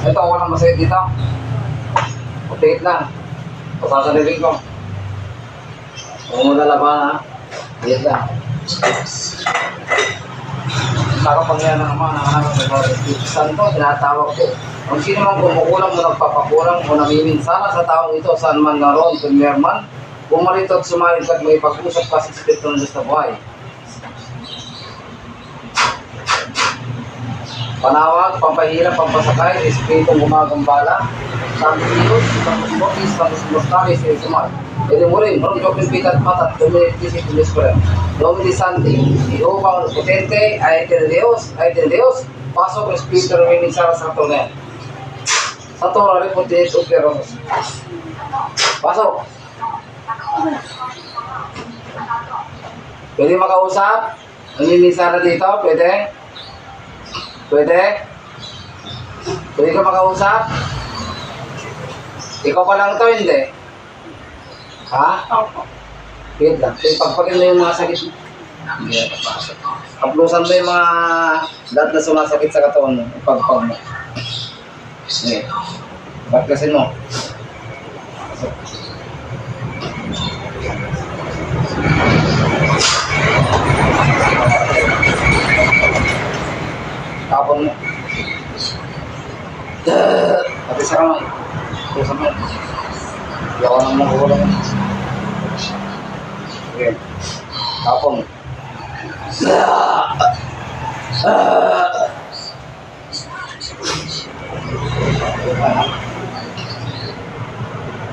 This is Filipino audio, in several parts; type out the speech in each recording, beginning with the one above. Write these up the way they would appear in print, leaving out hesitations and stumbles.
Ito, walang masakit dito. Update lang. Pasasalibig ko. Kung malalaban ha. Dito lang. Kapag yan ang mga nanganak sa mga Saan to, tinatawag ko. Kung sino man kumukulang o nagpapakulang o namiminsala sa taong ito, saan man naroon, premier man, bumalito at sumalit at may pag-usap pa sa Espiritu ng Diyos na buhay. Panawag, pampahirap, pampasakay, Espiritong gumagambala, Santo Diyos, Santos Bokis, Santos Mortalis, Sumal. Pwede mo rin, Ron Jopin Pitat Patat, Dominic Disip Diyos ko rin. Dominic Santi, Jehovah Potente, Aetel Deus, pasok ang Espiritu ng Miminsara sa Tornel. Sa Torah, Repotet, Uperos. Pasok. Pwede makausap? Miminsara dito, pwede? Pwede? Pwede ka makausap? Ikaw pa lang ito, hindi? Ha? Opo. Wait lang. Pagpagin mo yung mga sakit mo. Hindi na papasok. Kaplusan mo yung mga lahat na sumasakit sa katawan mo. Ipagpag mo. Sige. Pagkasin mo. Pasok. Tapon mo. Pati sa kamay. Pusan mo. Hindi ako nang magulang. Okay. Tapon.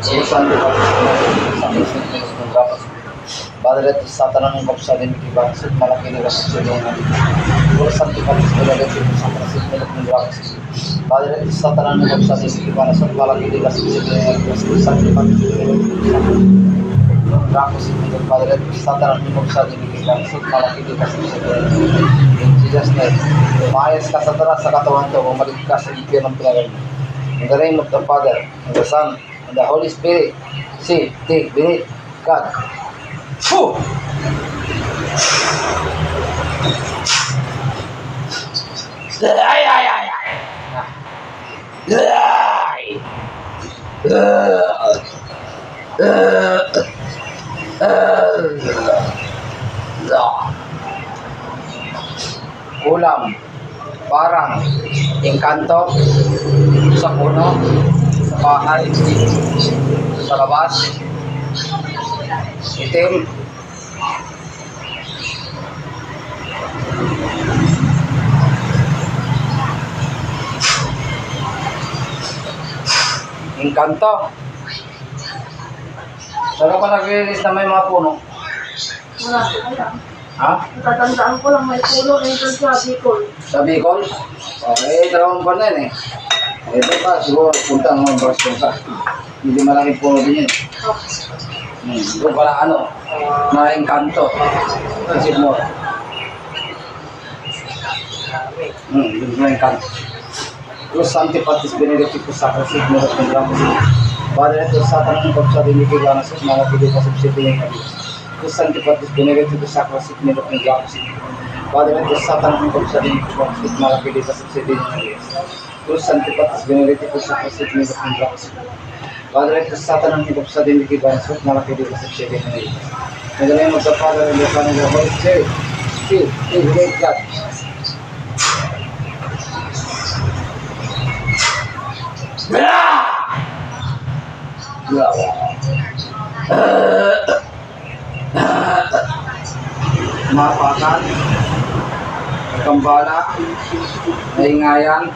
Pusan mo. Padre at Satan ang kapsa din ikibansot, malaki nila sa silungan. Urusan ipalis nila dito sa prasit nila ng wakis. Padre at Satan ang kapsa din ikibansot, malaki nila sa silungan. Urusan ipalis nila ng wakis. Padre at Satan ang kapsa din ikibansot, malaki nila sa silungan. In Jesus' name, umayos ka sa taras sa katawan to, bumalik ka sa impyerno ng pinagaling. In the name of the Father, and the Son, and the Holy Spirit, see, take, beneath, God. Fuh! Ulam, parang engkanto sa puno, sa bahay, sa labas, itim. Engkanto. Saan ka pa nag-release na may mga puno? Wala. Wala. Ha? Natatandaan ko lang may puno na ito sa Bicol. Sa Bicol? Okay, dalawang buwan na yun eh. Ito pa, siguro punta ng mga brush ka. Hindi malaking puno din yun. Doon pala ano, na engkanto. Isip mo. Doon na engkanto. Los Santipatis Benedictus Sacrasis Meros Condramus. Padre ito Satan ang kapsa din ikiganas at mga pili ka subsidi ng Diyos. Los Santipatis Benedictus Sacrasis Meros Condramus. Padre ito Satan ang kapsa din ikiganas at mga pili ka subsidi ng Diyos. Los Santipatis Benedictus Sacrasis Meros Condramus. Padre ito Satan ang kapsa din ikiganas at mga pili ka subsidi ng Diyos. In the name of the Father and the Son and the Holy Spirit. See, great God. Mapakan, kambala, naingayan,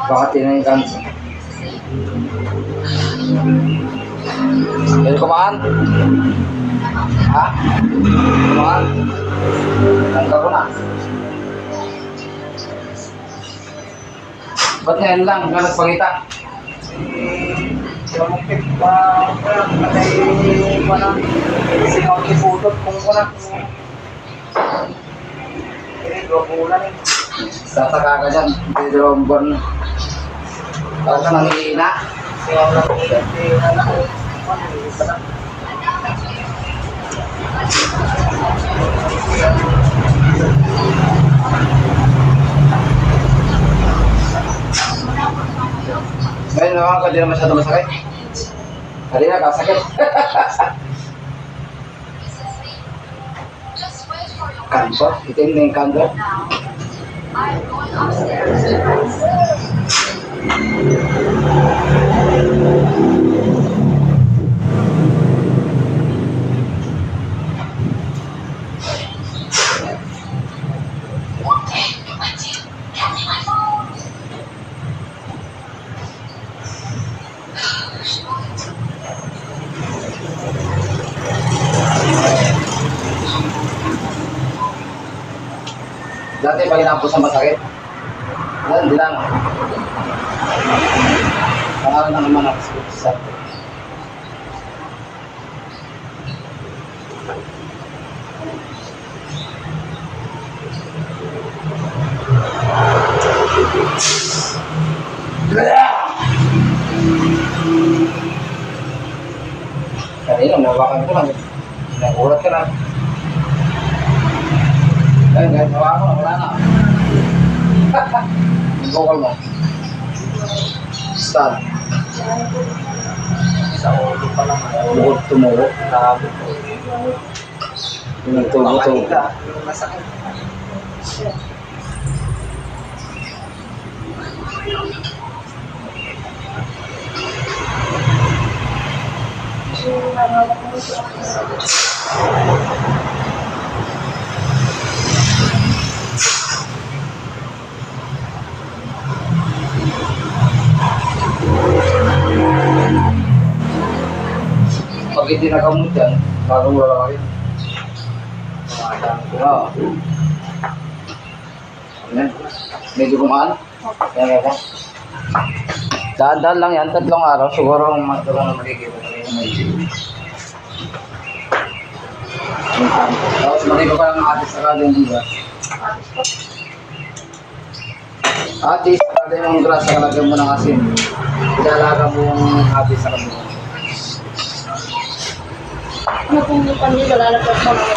bakit na yung kanso? Pwede kumaan? Ha? Kumaan? Tanggal ko na. Ba't ngayon lang? Nga nagpangita? Lumukit pa. Patay pa na. Singaw ni Pudot kung ko na. Dua bulan eh. Tataka ka dyan. Hindi dalawang buwan na. Tapos nangihina. Singaw lang po. Hindi na lang. Hindi pa lang. Ngayon naman ka, di na masyado masakit. Kanina ka, sakit. Kanto? Itim na yung kanto? Dati pag inapo sa masakit, hindi lang. Pangalan na naman ako sa kanina, mawakan ko lang. Nakulat ka lang. Ayun, guys, hawakan ko na, wala na. Bukal mo. Start. Sa ulo pa lang. Bukod tumubo. Grabe po. Yung tubo-tubo. Makahiga. Yung masakit. Pag hindi nakamot yan, bagong lalaki. Oo. Ayan. Medyo gumaan. Yan, yan. Daan-daan lang yan, 3 araw. Siguro magkaroon na magiging. Tapos maligo ka lang ng atis sa kada yung bigas. Atis, sa kada yung grasa, kalagyan mo ng asin. Ilalaga mo yung atis sa kabila. Ano kung yung panilo, lalagyan mo